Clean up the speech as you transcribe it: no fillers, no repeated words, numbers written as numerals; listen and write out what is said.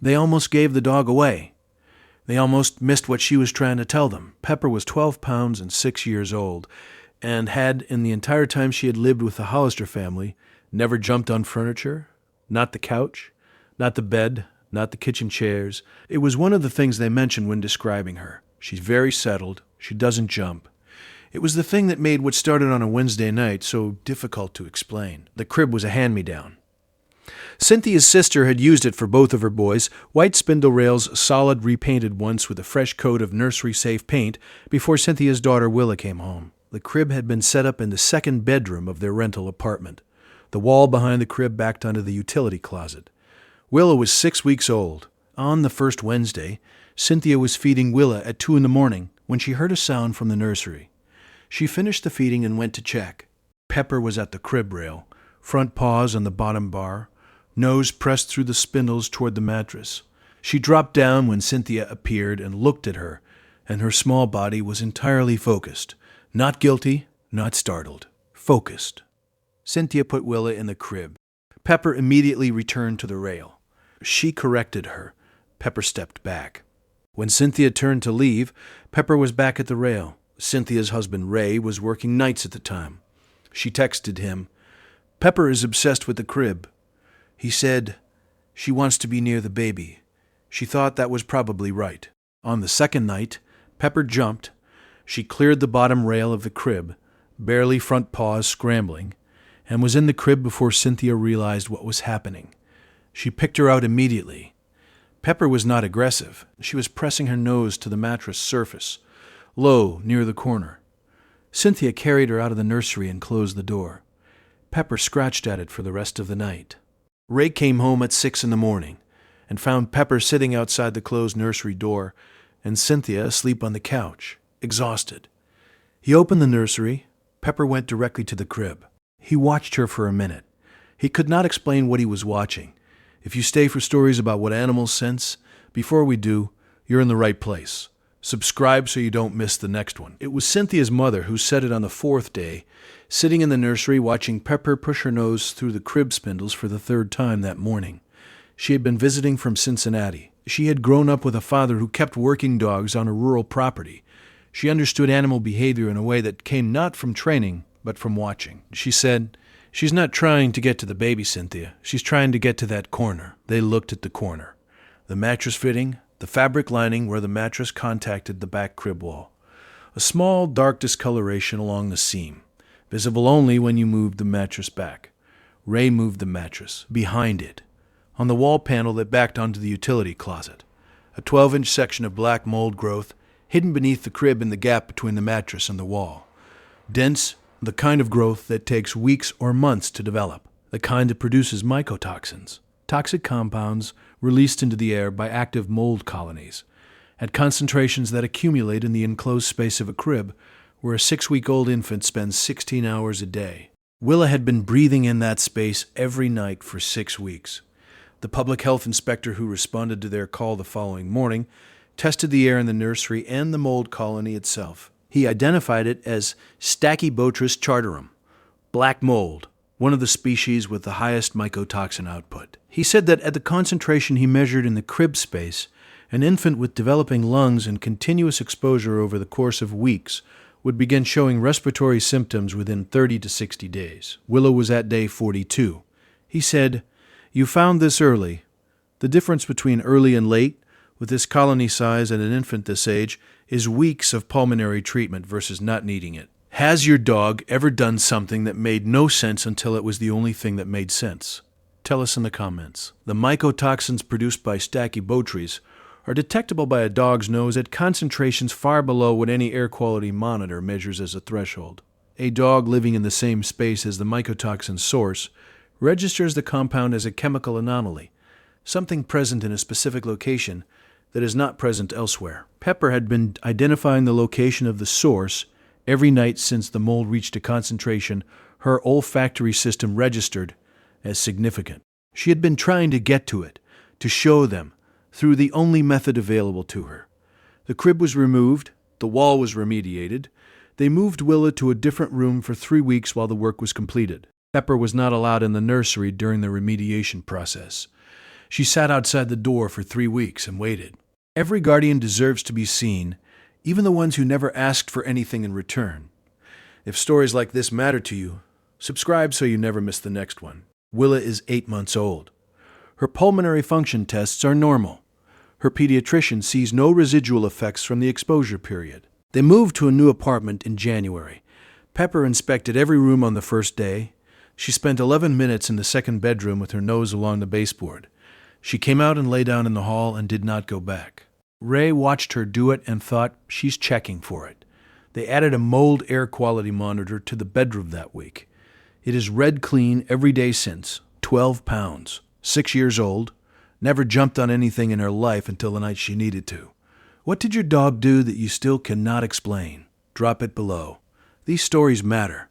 They almost gave the dog away. They almost missed what she was trying to tell them. Pepper was 12 pounds and 6 years old, and had, in the entire time she had lived with the Hollister family, never jumped on furniture, not the couch, not the bed, not the kitchen chairs. It was one of the things they mentioned when describing her. She's very settled. She doesn't jump. It was the thing that made what started on a Wednesday night so difficult to explain. The crib was a hand-me-down. Cynthia's sister had used it for both of her boys, white spindle rails, solid, repainted once with a fresh coat of nursery-safe paint, before Cynthia's daughter Willa came home. The crib had been set up in the second bedroom of their rental apartment. The wall behind the crib backed onto the utility closet. Willa was 6 weeks old. On the first Wednesday, Cynthia was feeding Willa at 2 a.m. when she heard a sound from the nursery. She finished the feeding and went to check. Pepper was at the crib rail, front paws on the bottom bar, nose pressed through the spindles toward the mattress. She dropped down when Cynthia appeared and looked at her, and her small body was entirely focused. Not guilty, not startled. Focused. Cynthia put Willa in the crib. Pepper immediately returned to the rail. She corrected her. Pepper stepped back. When Cynthia turned to leave, Pepper was back at the rail. Cynthia's husband, Ray, was working nights at the time. She texted him, "Pepper is obsessed with the crib." He said, "She wants to be near the baby." She thought that was probably right. On the second night, Pepper jumped. She cleared the bottom rail of the crib, barely front paws scrambling, and was in the crib before Cynthia realized what was happening. She picked her out immediately. Pepper was not aggressive. She was pressing her nose to the mattress surface, low, near the corner. Cynthia carried her out of the nursery and closed the door. Pepper scratched at it for the rest of the night. Ray came home at 6 a.m. and found Pepper sitting outside the closed nursery door and Cynthia asleep on the couch, exhausted. He opened the nursery. Pepper went directly to the crib. He watched her for a minute. He could not explain what he was watching. If you stay for stories about what animals sense, before we do, you're in the right place. Subscribe so you don't miss the next one. It was Cynthia's mother who said it on the 4th day, sitting in the nursery watching Pepper push her nose through the crib spindles for the 3rd time that morning. She had been visiting from Cincinnati. She had grown up with a father who kept working dogs on a rural property. She understood animal behavior in a way that came not from training, but from watching. She said, "She's not trying to get to the baby, Cynthia. She's trying to get to that corner." They looked at the corner. The mattress fitting, the fabric lining where the mattress contacted the back crib wall. A small, dark discoloration along the seam, visible only when you moved the mattress back. Ray moved the mattress. Behind it, on the wall panel that backed onto the utility closet, a 12-inch section of black mold growth hidden beneath the crib in the gap between the mattress and the wall. Dense, the kind of growth that takes weeks or months to develop, the kind that produces mycotoxins, toxic compounds released into the air by active mold colonies, at concentrations that accumulate in the enclosed space of a crib where a 6-week-old infant spends 16 hours a day. Willa had been breathing in that space every night for 6 weeks. The public health inspector who responded to their call the following morning tested the air in the nursery and the mold colony itself. He identified it as Stachybotrys chartarum, black mold, one of the species with the highest mycotoxin output. He said that at the concentration he measured in the crib space, an infant with developing lungs and continuous exposure over the course of weeks would begin showing respiratory symptoms within 30 to 60 days. Willa was at day 42. He said, "You found this early. The difference between early and late, with this colony size and an infant this age, is weeks of pulmonary treatment versus not needing it. Has your dog ever done something that made no sense until it was the only thing that made sense? Tell us in the comments." The mycotoxins produced by Stachybotrys are detectable by a dog's nose at concentrations far below what any air quality monitor measures as a threshold. A dog living in the same space as the mycotoxin source registers the compound as a chemical anomaly, something present in a specific location that is not present elsewhere. Pepper had been identifying the location of the source every night since the mold reached a concentration her olfactory system registered as significant. She had been trying to get to it, to show them, through the only method available to her. The crib was removed, the wall was remediated. They moved Willa to a different room for 3 weeks while the work was completed. Pepper was not allowed in the nursery during the remediation process. She sat outside the door for 3 weeks and waited. Every guardian deserves to be seen, even the ones who never asked for anything in return. If stories like this matter to you, subscribe so you never miss the next one. Willa is 8 months old. Her pulmonary function tests are normal. Her pediatrician sees no residual effects from the exposure period. They moved to a new apartment in January. Pepper inspected every room on the first day. She spent 11 minutes in the second bedroom with her nose along the baseboard. She came out and lay down in the hall and did not go back. Ray watched her do it and thought, she's checking for it. They added a mold air quality monitor to the bedroom that week. It is red clean every day since. 12 pounds. 6 years old. Never jumped on anything in her life until the night she needed to. What did your dog do that you still cannot explain? Drop it below. These stories matter.